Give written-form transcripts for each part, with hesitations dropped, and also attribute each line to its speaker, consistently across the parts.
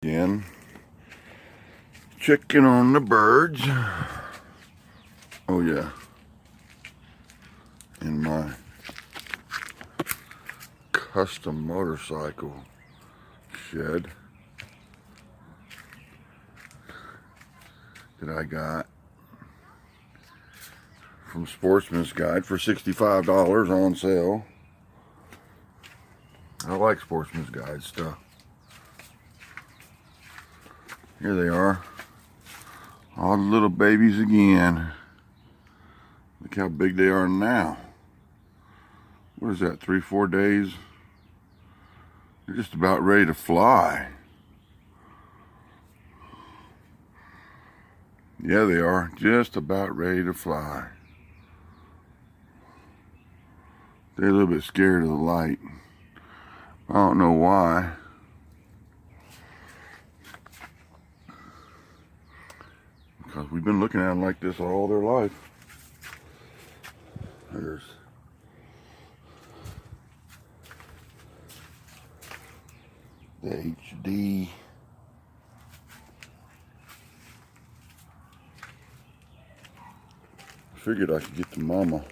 Speaker 1: again. Checking on the birds. Oh yeah. In my custom motorcycle shed that I got from Sportsman's Guide for $65 on sale. I like Sportsman's Guide stuff. Here they are. All the little babies again. Look how big they are now. What is that, 3-4 days? They're just about ready to fly. Yeah, they are just about ready to fly. They're a little bit scared of the light. I don't know why. Because we've been looking at them like this all their life. There's the HD. Figured I could get the mama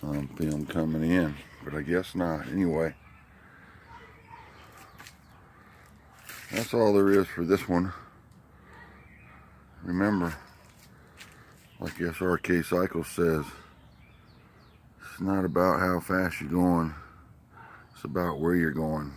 Speaker 1: film coming in, but I guess not. Anyway, that's all there is for this one. Remember, like SRK Cycle says, it's not about how fast you're going, it's about where you're going.